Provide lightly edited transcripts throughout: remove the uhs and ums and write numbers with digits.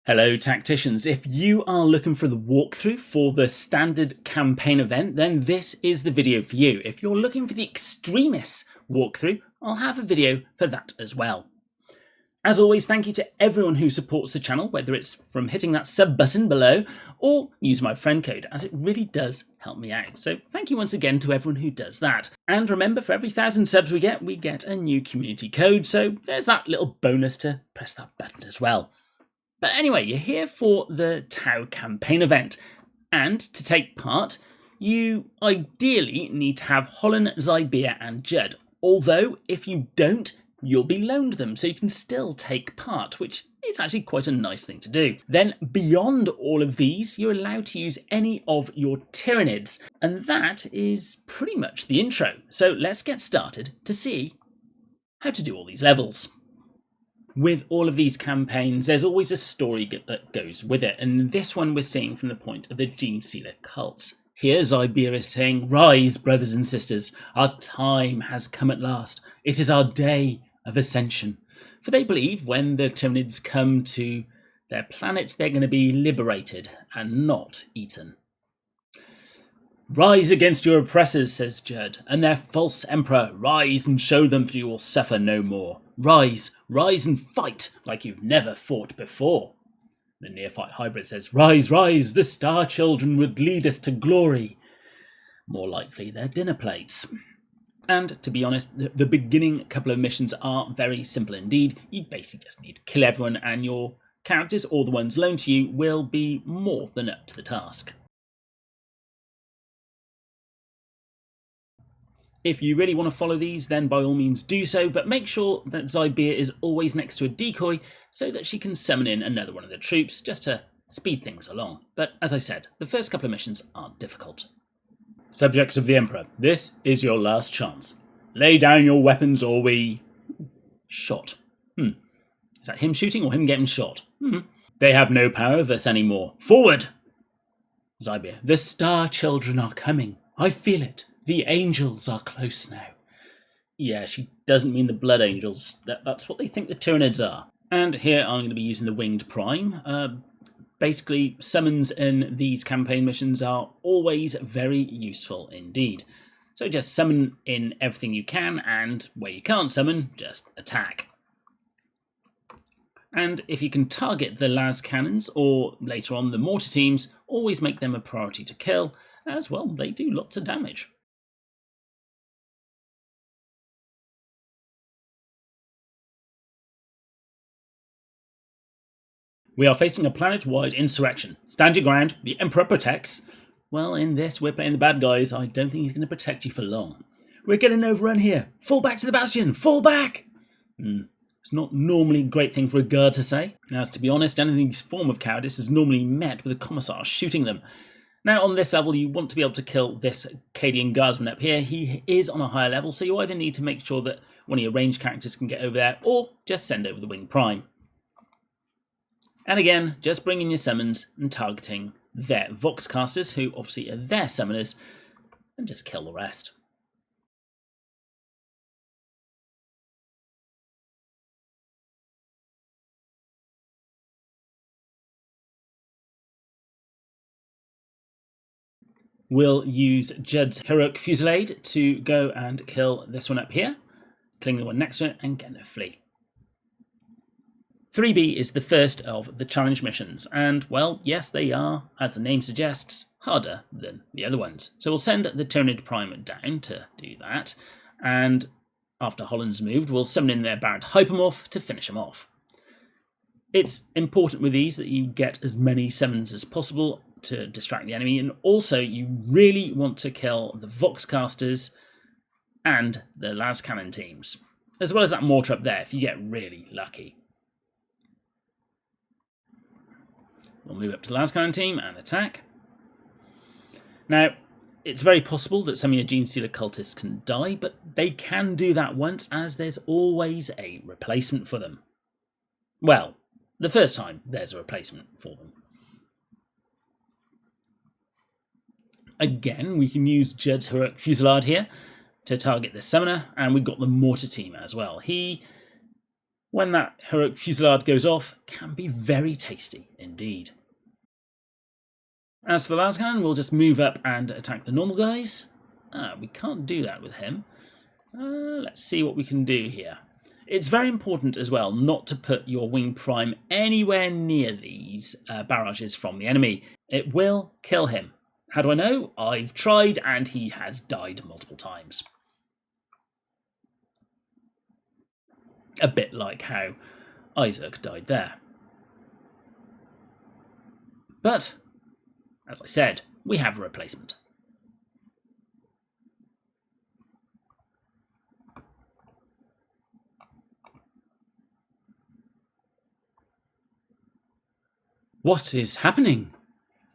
Hello tacticians, if you are looking for the walkthrough for the standard campaign event, then this is the video for you. If you're looking for the extremists walkthrough, I'll have a video for that as well. As always, thank you to everyone who supports the channel, whether it's from hitting that sub button below or use my friend code, as it really does help me out. So thank you once again to everyone who does that. And remember, for every 1,000 subs we get a new community code, so there's that little bonus to press that button as well. But anyway, you're here for the Tau campaign event, and to take part, you ideally need to have Holland, Zybeer and Judd, although if you don't, you'll be loaned them, so you can still take part, which is actually quite a nice thing to do. Then beyond all of these, you're allowed to use any of your Tyranids, and that is pretty much the intro. So let's get started to see how to do all these levels. With all of these campaigns, there's always a story that goes with it, and this one we're seeing from the point of the Gene Stealer cult. Here Zybeer is saying, "Rise, brothers and sisters, our time has come at last. It is our day of ascension." For they believe when the Tyranids come to their planet, they're going to be liberated and not eaten. "Rise against your oppressors," says Judd, "and their false emperor. Rise and show them that you will suffer no more. Rise, rise and fight like you've never fought before." The Neophyte Hybrid says, "Rise, rise, the Star Children would lead us to glory." More likely they're dinner plates. And to be honest, the beginning couple of missions are very simple indeed. You basically just need to kill everyone and your characters, or the ones loaned to you, will be more than up to the task. If you really want to follow these, then by all means do so, but make sure that Zybeer is always next to a decoy so that she can summon in another one of the troops just to speed things along. But as I said, the first couple of missions aren't difficult. "Subjects of the Emperor, this is your last chance. Lay down your weapons or we..." Shot. Is that him shooting or him getting shot? "They have no power over us anymore. Forward!" Zybeer, "The Star Children are coming. I feel it. The angels are close now." Yeah, she doesn't mean the blood angels. That's what they think the Tyranids are. And here I'm going to be using the Winged Prime. Basically, summons in these campaign missions are always very useful indeed. So just summon in everything you can, and where you can't summon, just attack. And if you can target the las cannons, or later on the mortar teams, always make them a priority to kill, as well, they do lots of damage. "We are facing a planet-wide insurrection. Stand your ground. The Emperor protects." Well, in this, we're playing the bad guys. I don't think he's going to protect you for long. "We're getting overrun here. Fall back to the bastion. Fall back!" It's not normally a great thing for a guard to say. As to be honest, anything's form of cowardice is normally met with a commissar shooting them. Now, on this level, you want to be able to kill this Cadian guardsman up here. He is on a higher level, so you either need to make sure that one of your ranged characters can get over there, or just send over the Winged Prime. And again, just bring in your summons and targeting their Voxcasters, who obviously are their summoners, and just kill the rest. We'll use Judd's Heroic Fusillade to go and kill this one up here, killing the one next to it and getting a flee. 3B is the first of the challenge missions, and, well, yes, they are, as the name suggests, harder than the other ones. So we'll send the Tyranid Prime down to do that, and after Holland's moved, we'll summon in their Barrett Hypermorph to finish them off. It's important with these that you get as many summons as possible to distract the enemy, and also you really want to kill the Voxcasters and the las cannon teams, as well as that mortar up there if you get really lucky. We'll move up to the las cannon team and attack. Now, it's very possible that some of your Gene Stealer cultists can die, but they can do that once, as there's always a replacement for them. Well, the first time there's a replacement for them. Again, we can use Judd's Heroic Fusillade here to target the summoner, and we've got the mortar team as well. He, when that Heroic Fusillade goes off, can be very tasty indeed. indeed. As for the las cannon, we'll just move up and attack the normal guys. We can't do that with him. Let's see what we can do here. It's very important as well not to put your wing prime anywhere near these barrages from the enemy. It will kill him. How do I know? I've tried and he has died multiple times. A bit like how Isaak died there. But, as I said, we have a replacement. What is happening?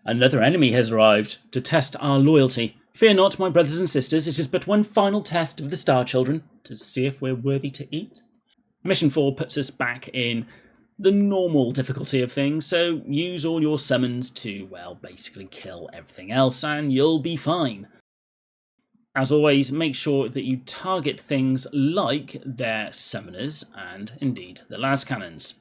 Another enemy has arrived to test our loyalty. Fear not, my brothers and sisters, it is but one final test of the Star Children to see if we're worthy to eat. Mission 4 puts us back in the normal difficulty of things, so use all your summons to, well, basically kill everything else and you'll be fine. As always, make sure that you target things like their summoners and, indeed, the las cannons.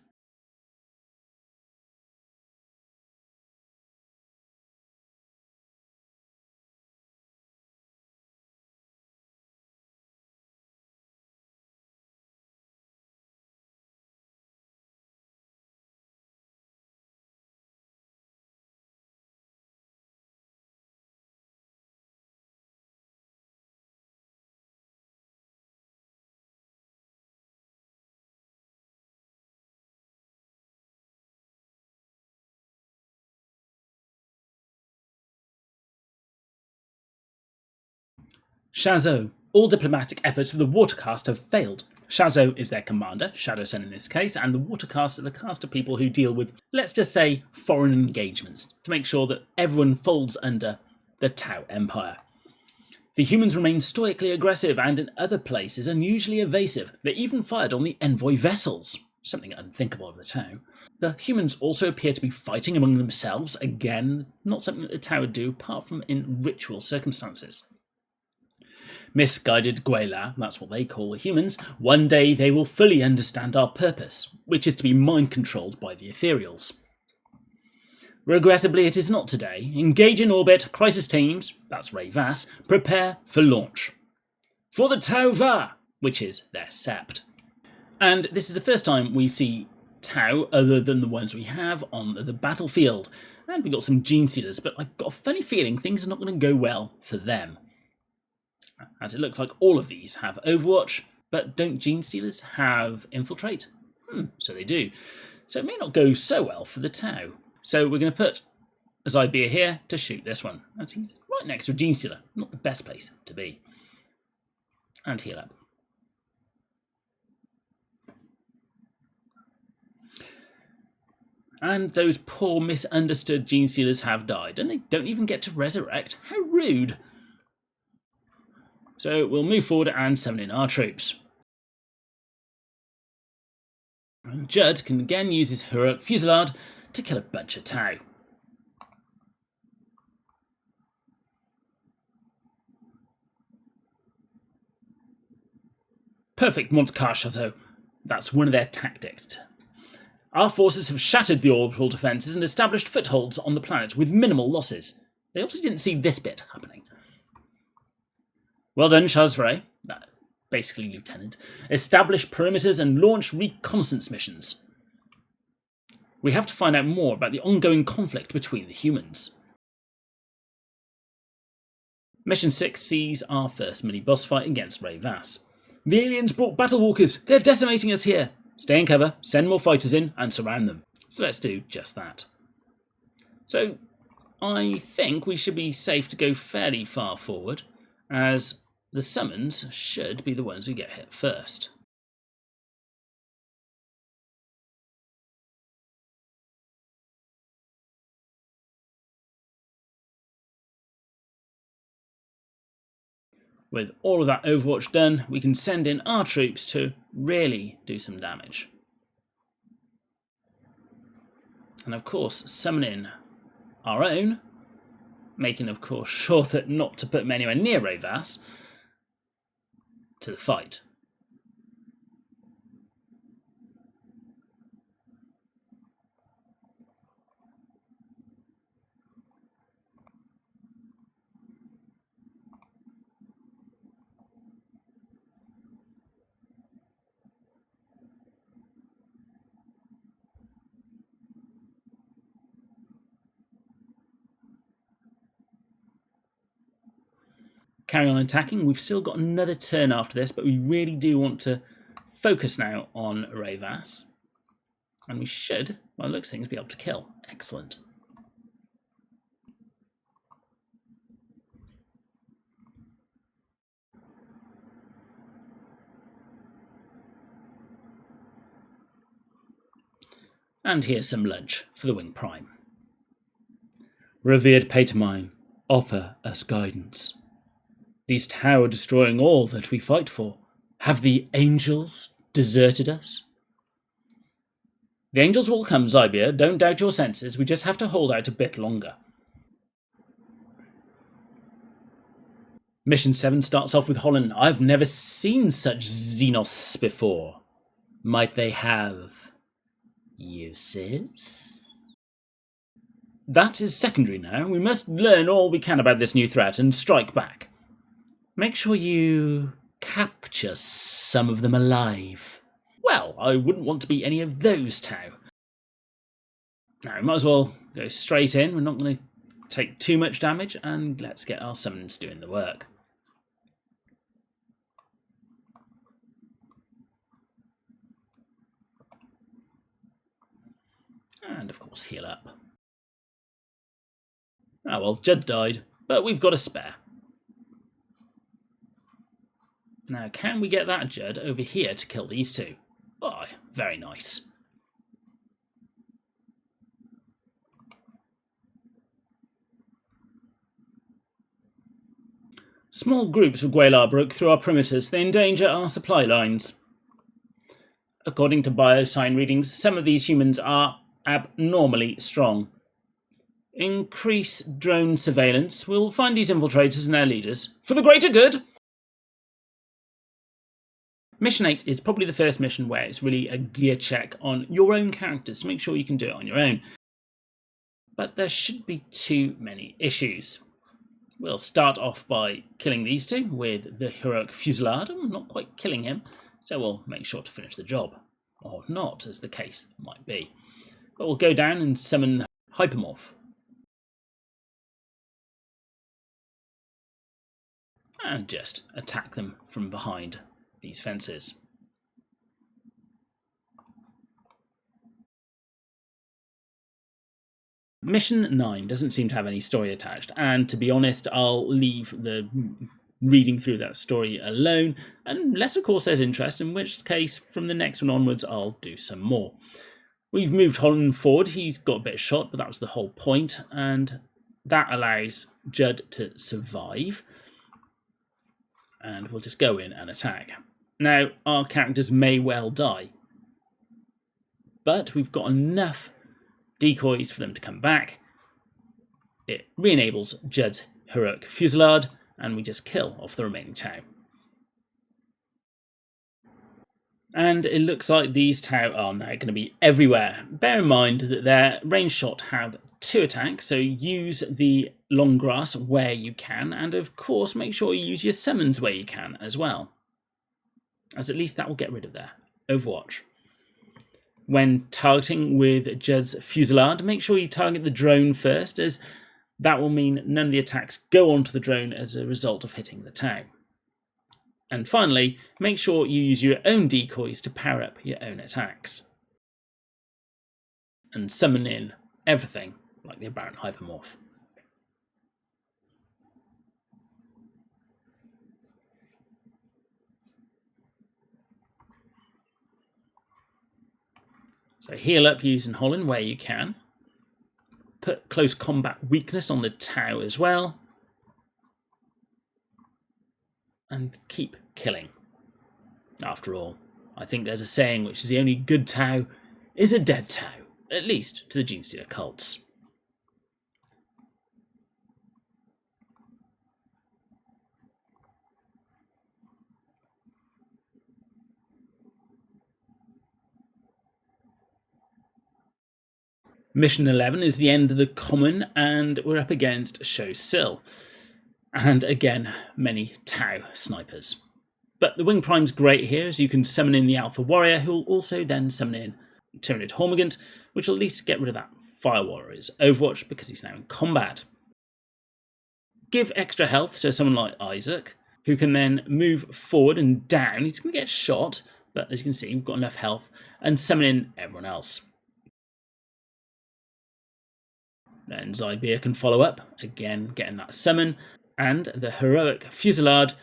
Shazo. All diplomatic efforts of the water caste have failed. Shazo is their commander, Shadow Sun in this case, and the water caste are the caste of people who deal with, let's just say, foreign engagements, to make sure that everyone folds under the Tau Empire. The humans remain stoically aggressive and in other places unusually evasive. They even fired on the envoy vessels, something unthinkable of the Tau. The humans also appear to be fighting among themselves, again, not something that the Tau would do apart from in ritual circumstances. Misguided Guela, that's what they call the humans, one day they will fully understand our purpose, which is to be mind-controlled by the ethereals. Regrettably, it is not today. Engage in orbit, crisis teams, that's Ray Vass, prepare for launch. For the Tau Va, which is their sept. And this is the first time we see Tau other than the ones we have on the battlefield. And we got some gene sealers, but I've got a funny feeling things are not going to go well for them. As it looks like all of these have Overwatch, but don't Gene Stealers have Infiltrate? So they do. So it may not go so well for the Tau. So we're going to put Isaiah here to shoot this one. As he's right next to a Gene Stealer. Not the best place to be. And heal up. And those poor misunderstood Gene Stealers have died, and they don't even get to resurrect. How rude. So we'll move forward and summon in our troops. And Judd can again use his heroic fusillade to kill a bunch of Tau. Perfect Montcar Chateau. That's one of their tactics. Our forces have shattered the orbital defences and established footholds on the planet with minimal losses. They obviously didn't see this bit happening. Well done, Chazvray, basically Lieutenant. Establish perimeters and launch reconnaissance missions. We have to find out more about the ongoing conflict between the humans. Mission 6 sees our first mini-boss fight against Ray Vass. The aliens brought battle walkers. They're decimating us here. Stay in cover, send more fighters in, and surround them. So let's do just that. So I think we should be safe to go fairly far forward, as the summons should be the ones who get hit first. With all of that Overwatch done, we can send in our troops to really do some damage. And of course, summon in our own, making of course sure that not to put them anywhere near Ray Vass, to the fight. carry on attacking. We've still got another turn after this, but we really do want to focus now on Ravas. And we should, by the looks of things, be able to kill. Excellent. And here's some lunch for the Wing Prime. Revered Patermine, offer us guidance. These Tau are destroying all that we fight for. Have the angels deserted us? The angels will come, Zybier. Don't doubt your senses. We just have to hold out a bit longer. Mission 7 starts off with Holland. I've never seen such Xenos before. Might they have uses? That is secondary now. We must learn all we can about this new threat and strike back. Make sure you capture some of them alive. Well, I wouldn't want to be any of those Tau. Now, we might as well go straight in. We're not going to take too much damage, and let's get our summons doing the work. And, of course, heal up. Ah, well, Judd died, but we've got a spare. Now, can we get that Judd over here to kill these two? Oh, very nice. Small groups of Gwalar broke through our perimeters. They endanger our supply lines. According to biosign readings, some of these humans are abnormally strong. Increase drone surveillance. We'll find these infiltrators and their leaders. For the greater good! Mission 8 is probably the first mission where it's really a gear check on your own characters to make sure you can do it on your own. But there shouldn't be too many issues. We'll start off by killing these two with the heroic Fusillade. I'm not quite killing him, so we'll make sure to finish the job. Or not, as the case might be. But we'll go down and summon Hypermorph. And just attack them from behind these fences. Mission 9 doesn't seem to have any story attached, and to be honest, I'll leave the reading through that story alone, unless of course there's interest, in which case from the next one onwards I'll do some more. We've moved Holland forward. He's got a bit shot, but that was the whole point, and that allows Judd to survive. And we'll just go in and attack. Now, our characters may well die, but we've got enough decoys for them to come back. It re-enables Judd's heroic Fusillade, and we just kill off the remaining Tau. And it looks like these Tau are now going to be everywhere. Bear in mind that their range shot have 2 attacks, so use the long grass where you can, and of course make sure you use your summons where you can as well, as at least that will get rid of their Overwatch. When targeting with Judd's Fusillade, make sure you target the drone first, as that will mean none of the attacks go onto the drone as a result of hitting the Tau. And finally, make sure you use your own decoys to power up your own attacks. And summon in everything like the Aberrant Hypermorph. So heal up using Holland where you can. Put close combat weakness on the Tau as well. And keep killing. After all, I think there's a saying which is the only good Tau is a dead Tau, at least to the Genestealer cults. Mission 11 is the end of the common, and we're up against Show Sill. And again, many Tau snipers. But the Wing Prime's great here, as you can summon in the Alpha Warrior, who will also then summon in Tyranid Hormigant, which will at least get rid of that Fire Warrior's Overwatch because he's now in combat. give extra health to someone like Isaak, who can then move forward and down. He's going to get shot, but as you can see, we've got enough health, and summon in everyone else. Then Zybeer can follow up, again getting that summon, and the heroic Fusillade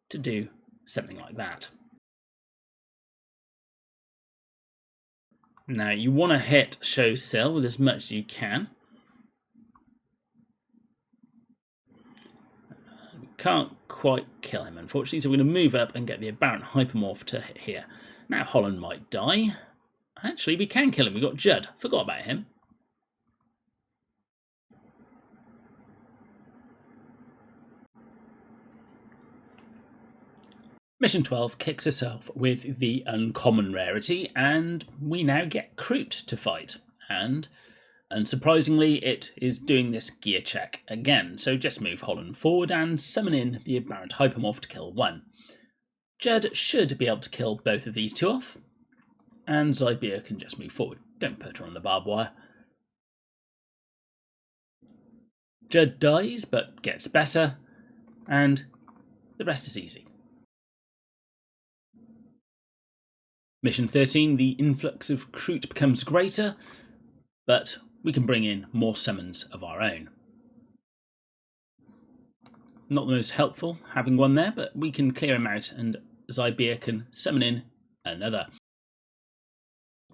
to do something like that. Now you want to hit Show Sill with as much as you can. We can't quite kill him, unfortunately, so we're going to move up and get the Aberrant Hypermorph to hit here. Now Holland might die. Actually, we can kill him. We've got Judd. Forgot about him. Mission 12 kicks us off with the uncommon rarity, and we now get Kroot to fight. And unsurprisingly, it is doing this gear check again, so just move Holland forward and summon in the Aberrant Hypermorph to kill one. Judd should be able to kill both of these two off, and Zybeer can just move forward. Don't put her on the barbed wire. Judd dies, but gets better, and the rest is easy. Mission 13, the influx of Kroot becomes greater, but we can bring in more summons of our own. Not the most helpful having one there, but we can clear him out and Zybeer can summon in another.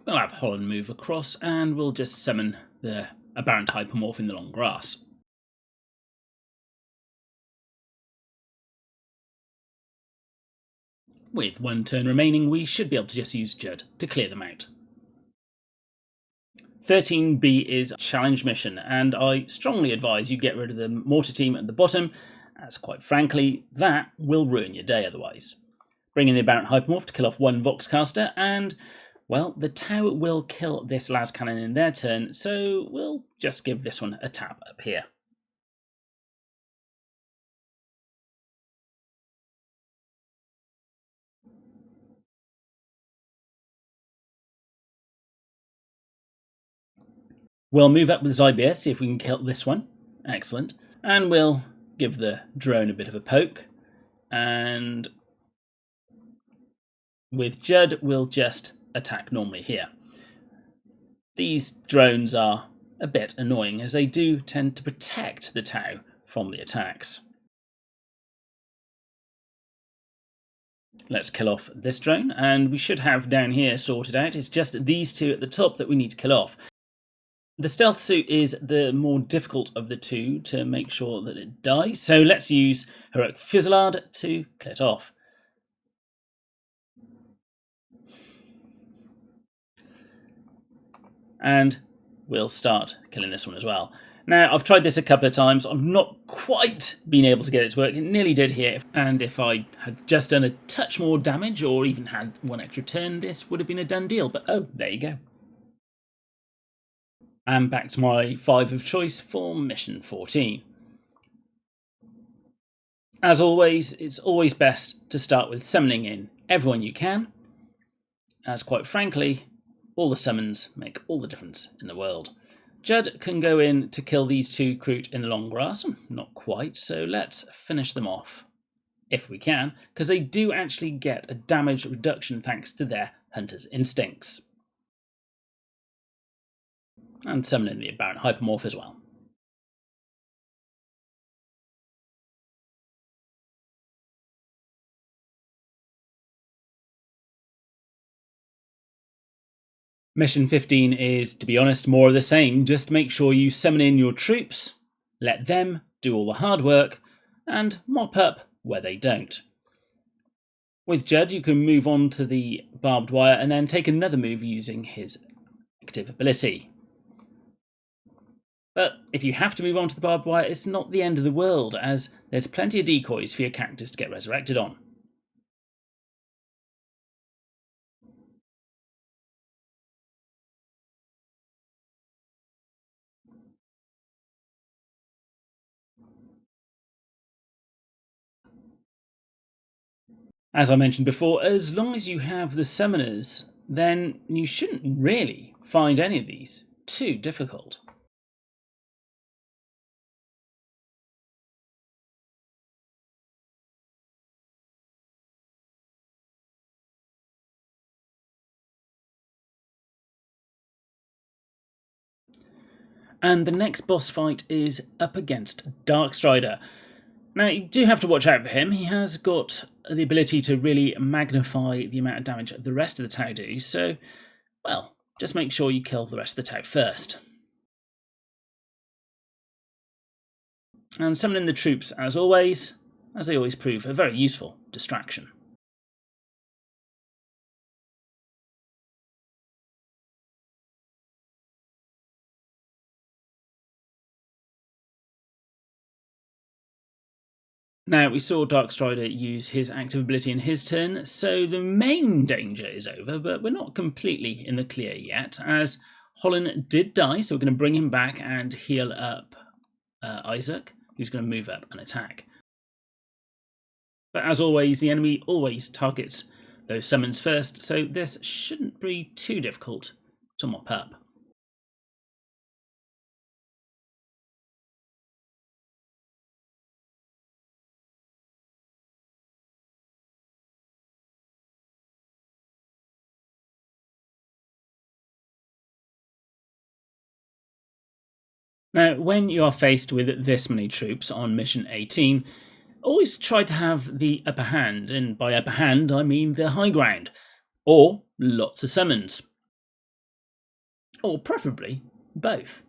We'll have Holland move across and we'll just summon the Aberrant Hypermorph in the long grass. With one turn remaining, we should be able to just use Judd to clear them out. 13B is a challenge mission, and I strongly advise you get rid of the mortar team at the bottom, as quite frankly, that will ruin your day otherwise. Bring in the Aberrant Hypermorph to kill off one Voxcaster, and, well, the Tau will kill this las cannon in their turn, so we'll just give this one a tap up here. We'll move up with Zybeer, see if we can kill this one. Excellent. And we'll give the drone a bit of a poke. And with Judd, we'll just attack normally here. These drones are a bit annoying, as they do tend to protect the Tau from the attacks. Let's kill off this drone, and we should have down here sorted out. It's just these two at the top that we need to kill off. The stealth suit is the more difficult of the two to make sure that it dies, so let's use Heroic Fusillade to kill it off. And we'll start killing this one as well. Now, I've tried this a couple of times. I've not quite been able to get it to work. It nearly did here, and if I had just done a touch more damage or even had one extra turn, this would have been a done deal, but oh, there you go. And back to my 5 of choice for mission 14. As always, it's always best to start with summoning in everyone you can, as quite frankly, all the summons make all the difference in the world. Judd can go in to kill these two Kroot in the long grass. Not quite, so let's finish them off, if we can, because they do actually get a damage reduction thanks to their Hunter's Instincts. And summon in the Aberrant Hypermorph as well. Mission 15 is, to be honest, more of the same. Just make sure you summon in your troops, let them do all the hard work, and mop up where they don't. With Judd, you can move on to the barbed wire and then take another move using his active ability. But if you have to move on to the barbed wire, it's not the end of the world, as there's plenty of decoys for your characters to get resurrected on. As I mentioned before, as long as you have the summoners, then you shouldn't really find any of these too difficult. And the next boss fight is up against Darkstrider. Now, you do have to watch out for him. He has got the ability to really magnify the amount of damage the rest of the Tau do, so, well, just make sure you kill the rest of the Tau first. And summoning the troops, as always, as they always prove, a very useful distraction. Now, we saw Darkstrider use his active ability in his turn, so the main danger is over, but we're not completely in the clear yet, as Holland did die, so we're going to bring him back and heal up Isaak, who's going to move up and attack. But as always, the enemy always targets those summons first, so this shouldn't be too difficult to mop up. Now, when you are faced with this many troops on mission 18, always try to have the upper hand, and by upper hand I mean the high ground, or lots of summons, or preferably both.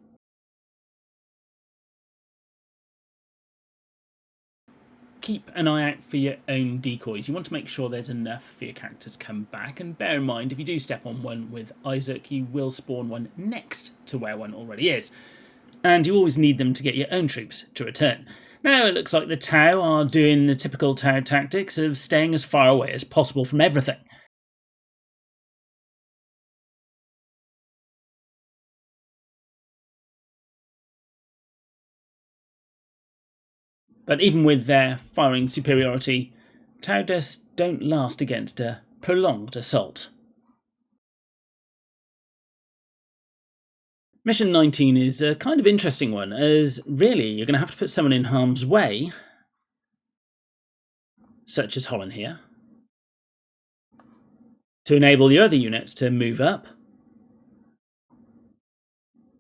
Keep an eye out for your own decoys. You want to make sure there's enough for your characters to come back, and bear in mind if you do step on one with Isaak, you will spawn one next to where one already is, and you always need them to get your own troops to return. Now it looks like the Tau are doing the typical Tau tactics of staying as far away as possible from everything. But even with their firing superiority, Tau just don't last against a prolonged assault. Mission 19 is a kind of interesting one, as really you're going to have to put someone in harm's way, such as Holland here, to enable the other units to move up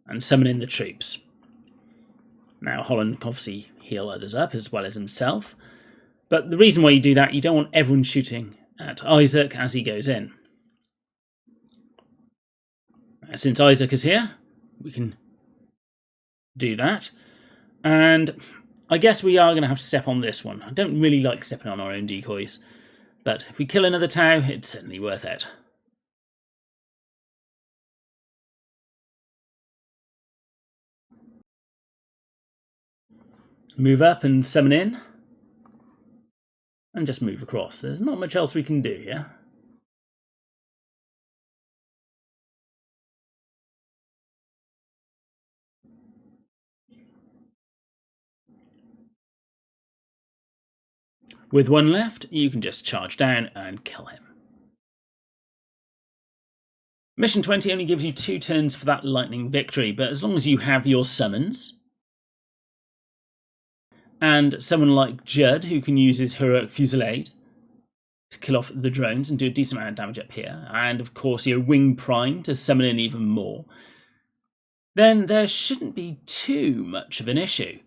and summon in the troops. Now Holland can obviously heal others up as well as himself, but the reason why you do that, you don't want everyone shooting at Isaak as he goes in. Since Isaak is here, we can do that, and I guess we are going to have to step on this one. I don't really like stepping on our own decoys, but if we kill another Tau, it's certainly worth it. Move up and summon in, and just move across. There's not much else we can do here. With one left, you can just charge down and kill him. Mission 20 only gives you 2 turns for that lightning victory, but as long as you have your summons, and someone like Judd, who can use his heroic fusillade to kill off the drones and do a decent amount of damage up here, and of course your wing prime to summon in even more, then there shouldn't be too much of an issue.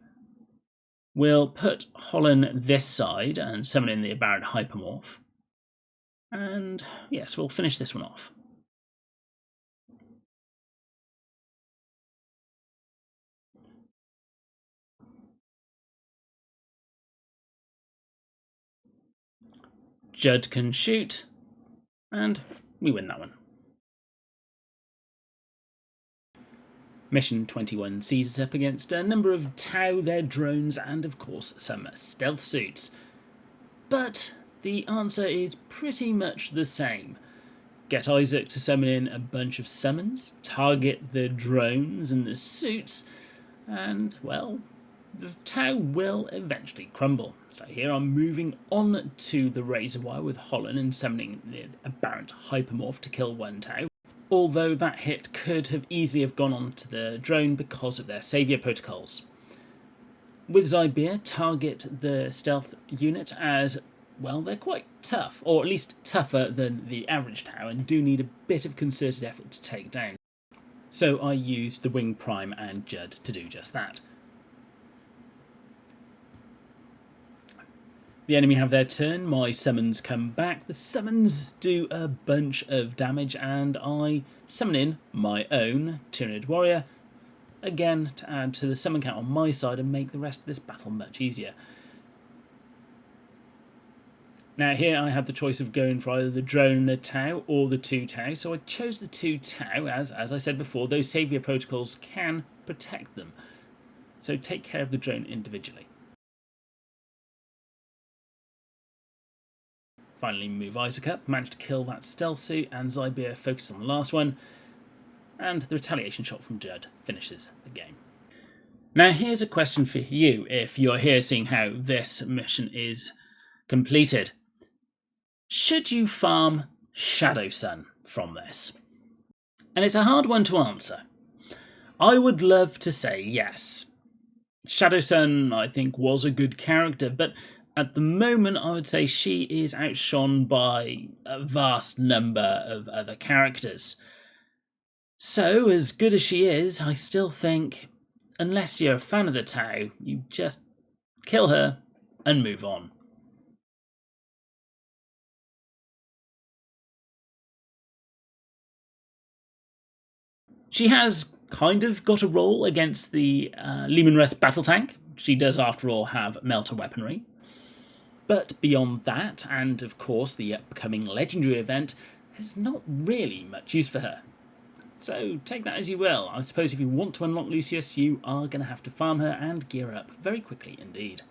We'll put Holland this side and summon in the aberrant hypermorph. And yes, we'll finish this one off. Judd can shoot, and we win that one. Mission 21 sees us up against a number of Tau, their drones, and of course some stealth suits. But the answer is pretty much the same. Get Isaak to summon in a bunch of summons, target the drones and the suits, and, well, the Tau will eventually crumble. So here I'm moving on to the Razor Wire with Holland and summoning the aberrant hypermorph to kill one Tau. Although that hit could have easily have gone on to the drone because of their saviour protocols. With Zybeer, target the stealth unit as, well, they're quite tough, or at least tougher than the average Tau, and do need a bit of concerted effort to take down. So I used the Wing Prime and Judd to do just that. The enemy have their turn, my summons come back. The summons do a bunch of damage, and I summon in my own Tyranid Warrior, again to add to the summon count on my side and make the rest of this battle much easier. Now here I have the choice of going for either the drone and the Tau or the 2 Tau, so I chose the 2 Tau as I said before, those saviour protocols can protect them. So take care of the drone individually. Finally move Isaak up, managed to kill that stealth suit, and Zybeer focused on the last one, and the retaliation shot from Judd finishes the game. Now here's a question for you if you're here seeing how this mission is completed. Should you farm Shadow Sun from this? And it's a hard one to answer. I would love to say yes. Shadow Sun, I think, was a good character, but at the moment I would say she is outshone by a vast number of other characters. So, as good as she is, I still think, unless you're a fan of the Tau, you just kill her and move on. She has kind of got a role against the Leman Russ battle tank. She does, after all, have melter weaponry. But beyond that, and of course the upcoming legendary event, there's not really much use for her. So take that as you will. I suppose if you want to unlock Lucius, you are going to have to farm her and gear up very quickly indeed.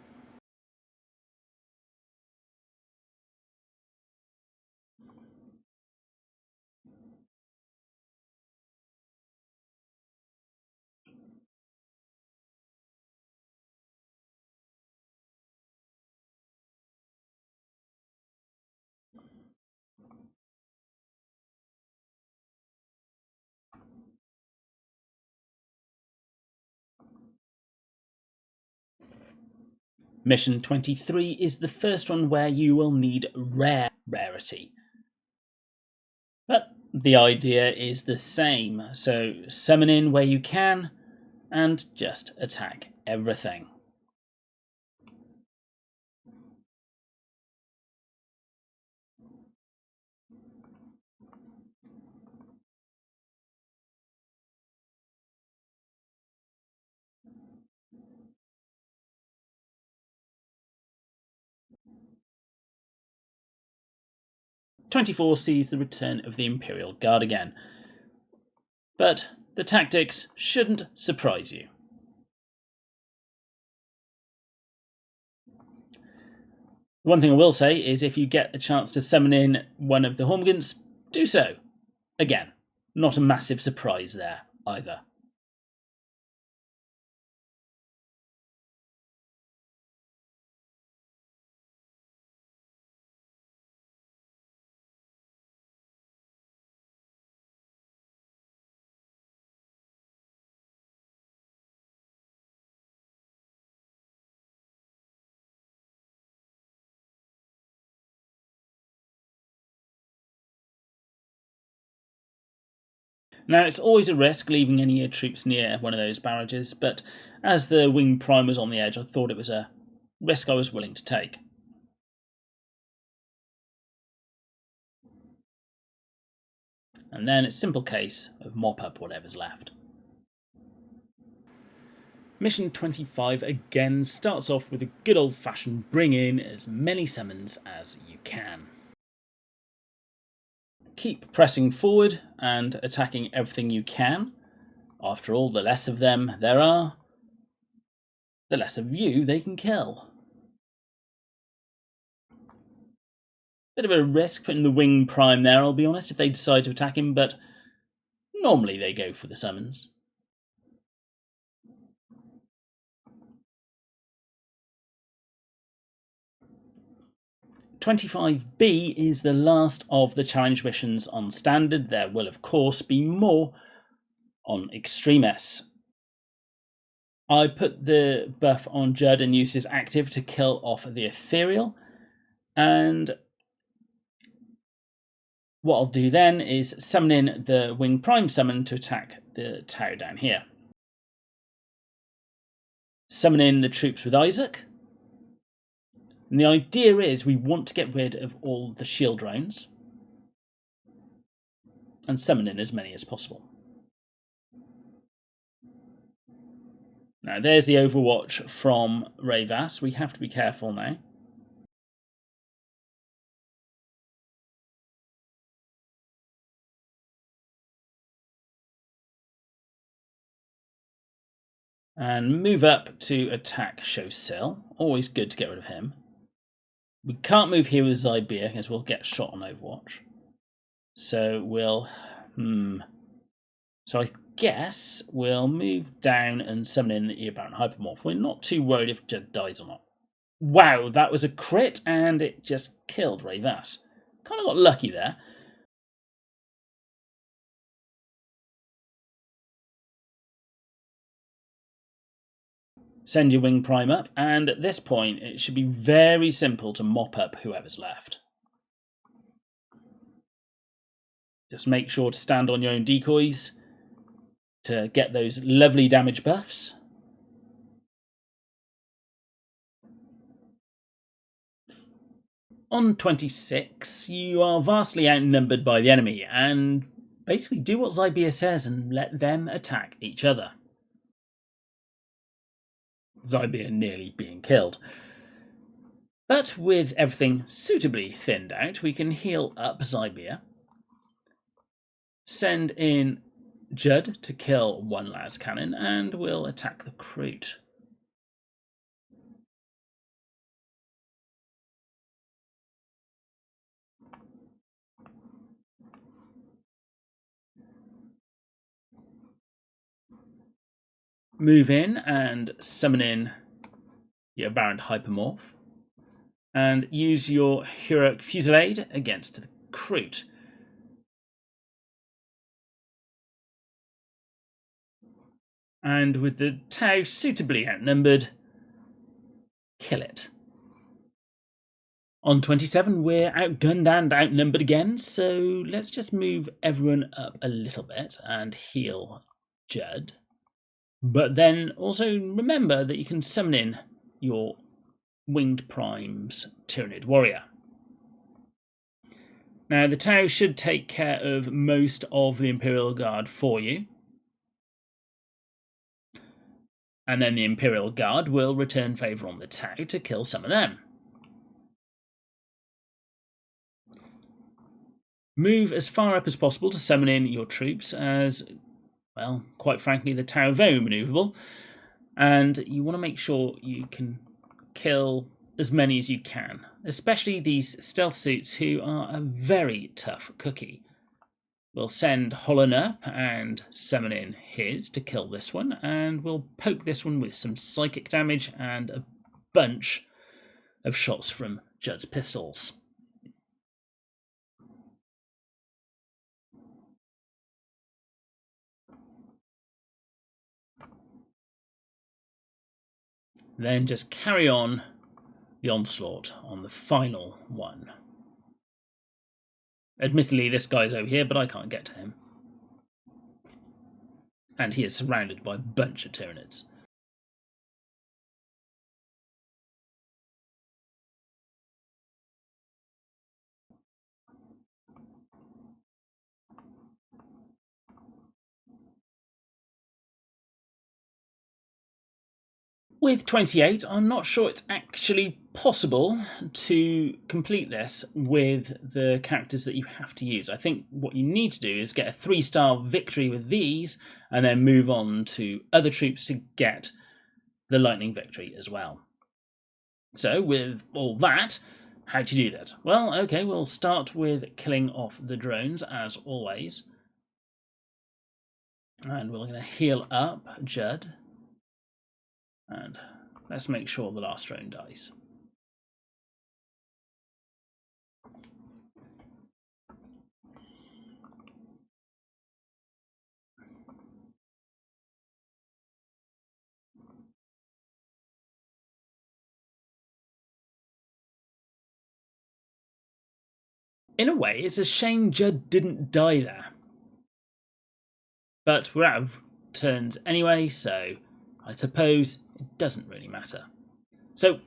Mission 23 is the first one where you will need rarity. But the idea is the same, so summon in where you can and just attack everything. '24 sees the return of the Imperial Guard again. But the tactics shouldn't surprise you. One thing I will say is if you get a chance to summon in one of the Hormigans, do so. Again, not a massive surprise there either. Now, it's always a risk leaving any of your troops near one of those barrages, but as the Wing Prime was on the edge, I thought it was a risk I was willing to take. And then it's a simple case of mop up whatever's left. Mission 25 again starts off with a good old-fashioned bring in as many summons as you can. Keep pressing forward and attacking everything you can. After all, the less of them there are, the less of you they can kill. Bit of a risk putting the Wing Prime there, I'll be honest, if they decide to attack him, but normally they go for the summons. '25B is the last of the challenge missions on Standard. There will, of course, be more on Extremis. I put the buff on Judd and used his active to kill off the Ethereal, and What I'll do then is summon in the Wing Prime Summon to attack the Tau down here. Summon in the troops with Isaak. And the idea is we want to get rid of all the shield drones and summon in as many as possible. Now there's the Overwatch from Rayvas. We have to be careful now. And move up to attack Shosil. Always good to get rid of him. We can't move here with Zybeer because we'll get shot on Overwatch. So we'll... So I guess we'll move down and summon in the Earbound Hypermorph. We're not too worried if Jed dies or not. Wow, that was a crit and it just killed Rayvas. Kind of got lucky there. Send your Wing Prime up, and at this point it should be very simple to mop up whoever's left. Just make sure to stand on your own decoys to get those lovely damage buffs. On 26, you are vastly outnumbered by the enemy, and basically do what Zybeer says and let them attack each other. Zybeer nearly being killed. But with everything suitably thinned out, we can heal up Zybeer. Send in Judd to kill one las cannon, and we'll attack the Kroot. Move in and summon in your Baron Hypermorph. And use your Heroic Fusillade against the Kroot. And with the Tau suitably outnumbered, kill it. On 27, we're outgunned and outnumbered again, so let's just move everyone up a little bit and heal Judd. But then also remember that you can summon in your Winged Prime's Tyranid Warrior. Now, the Tau should take care of most of the Imperial Guard for you. And then the Imperial Guard will return favour on the Tau to kill some of them. Move as far up as possible to summon in your troops, as, well, quite frankly, the Tau are very manoeuvrable. And you want to make sure you can kill as many as you can, especially these stealth suits who are a very tough cookie. We'll send Holloner and summon in his to kill this one, and we'll poke this one with some psychic damage and a bunch of shots from Judd's pistols. Then just carry on the onslaught on the final one. Admittedly, this guy's over here, but I can't get to him. And he is surrounded by a bunch of Tyranids. With 28, I'm not sure it's actually possible to complete this with the characters that you have to use. I think what you need to do is get a 3-star victory with these and then move on to other troops to get the lightning victory as well. So with all that, how do you do that? Well, okay, we'll start with killing off the drones as always. And we're going to heal up Judd. And let's make sure the last drone dies. in a way, it's a shame Judd didn't die there. But we're out of turns anyway, so I suppose it doesn't really matter. So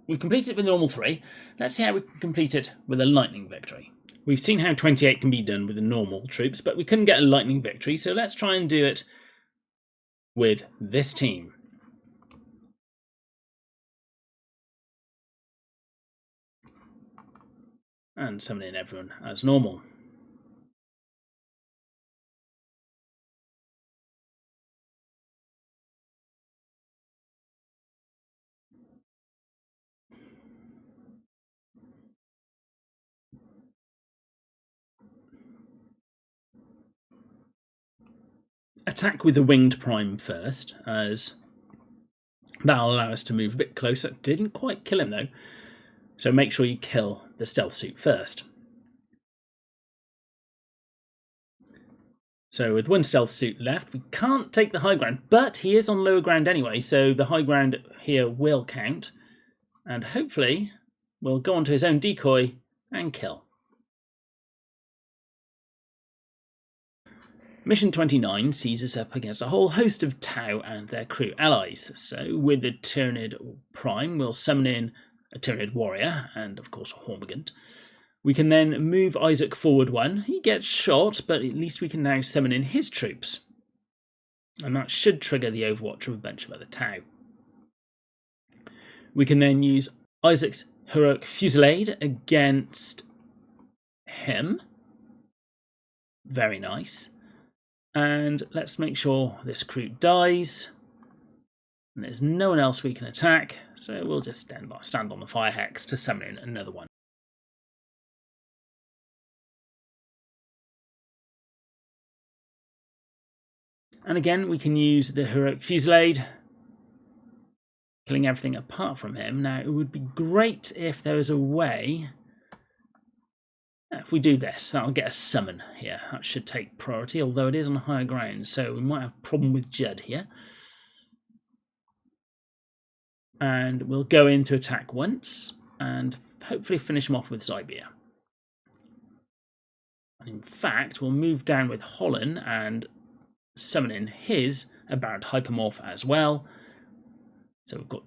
we've completed it with normal 3. Let's see how we can complete it with a lightning victory. We've seen how 28 can be done with the normal troops, but we couldn't get a lightning victory, so let's try and do it with this team. And summon in everyone as normal. Attack with the winged prime first, as that'll allow us to move a bit closer. Didn't quite kill him though, so make sure you kill the stealth suit first. So with 1 stealth suit left, we can't take the high ground, but he is on lower ground anyway, so the high ground here will count. And hopefully we'll go onto his own decoy and kill. Mission 29 sees us up against a whole host of Tau and their crew allies. So with the Tyranid Prime, we'll summon in a Tyranid Warrior and of course a Hormigant. We can then move Isaak forward 1. He gets shot, but at least we can now summon in his troops. And that should trigger the overwatch of a bunch of other Tau. We can then use Isaac's Heroic Fusillade against him. Very nice. And let's make sure this crew dies. And there's no one else we can attack, so we'll just stand on the fire hex to summon in another one. And again, we can use the Heroic Fusillade, killing everything apart from him. Now, it would be great if there was a way. If we do this, that'll get a summon here. That should take priority, although it is on higher ground, so we might have a problem with Judd here. And we'll go in to attack once, and hopefully finish him off with Zybeer. And in fact, we'll move down with Holland and summon in his Aberrant Hypermorph as well. So we've got...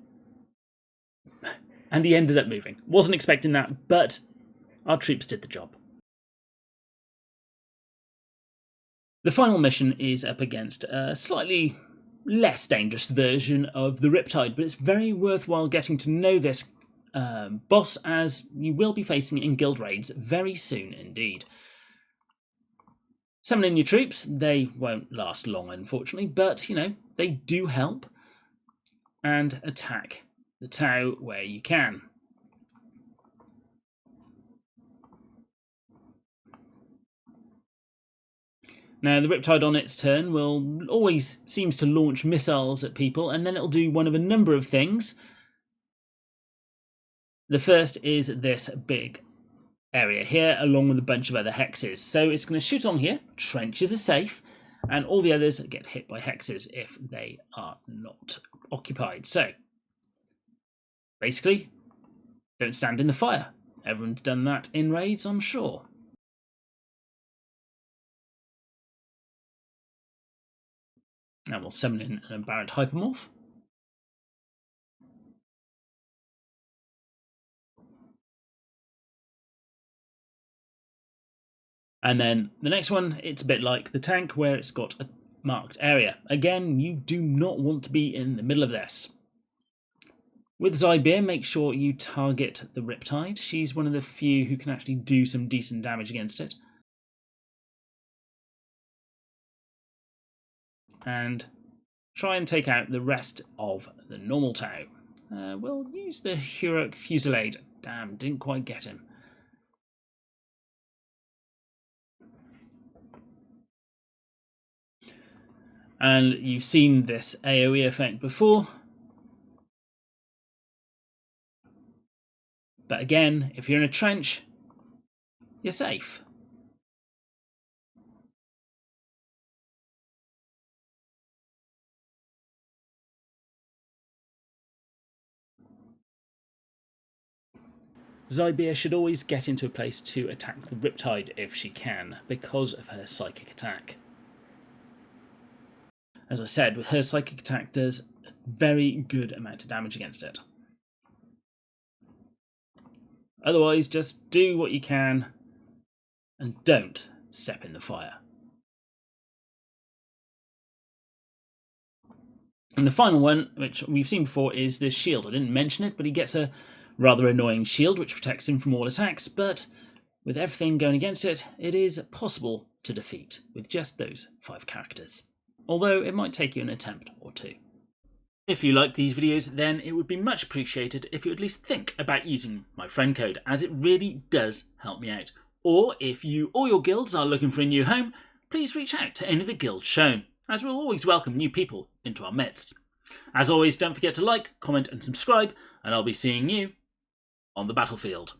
And he ended up moving. Wasn't expecting that, but our troops did the job. The final mission is up against a slightly less dangerous version of the Riptide, but it's very worthwhile getting to know this boss, as you will be facing in guild raids very soon indeed. Summon in your troops. They won't last long, unfortunately, but, you know, they do help. And attack the Tau where you can. Now, the Riptide on its turn will always seems to launch missiles at people, and then it'll do one of a number of things. The first is this big area here, along with a bunch of other hexes. So it's going to shoot on here. Trenches are safe, and all the others get hit by hexes if they are not occupied. So basically, don't stand in the fire. Everyone's done that in raids, I'm sure. Now we'll summon in an Aberrant Hypermorph. And then the next one, it's a bit like the tank where it's got a marked area. Again, you do not want to be in the middle of this. With Zybeer, make sure you target the Riptide. She's one of the few who can actually do some decent damage against it. And try and take out the rest of the normal Tau. We'll use the Heroic Fusillade. Damn, didn't quite get him. And you've seen this AoE effect before. But again, if you're in a trench, you're safe. Zybeer should always get into a place to attack the Riptide if she can, because of her psychic attack. As I said, her psychic attack does a very good amount of damage against it. Otherwise, just do what you can and don't step in the fire. And the final one, which we've seen before, is this shield. I didn't mention it, but he gets a rather annoying shield which protects him from all attacks, but with everything going against it, it is possible to defeat with just those 5 characters. Although it might take you an attempt or 2. If you like these videos, then it would be much appreciated if you at least think about using my friend code, as it really does help me out. Or if you or your guilds are looking for a new home, please reach out to any of the guilds shown, as we'll always welcome new people into our midst. As always, don't forget to like, comment and subscribe, and I'll be seeing you on the battlefield.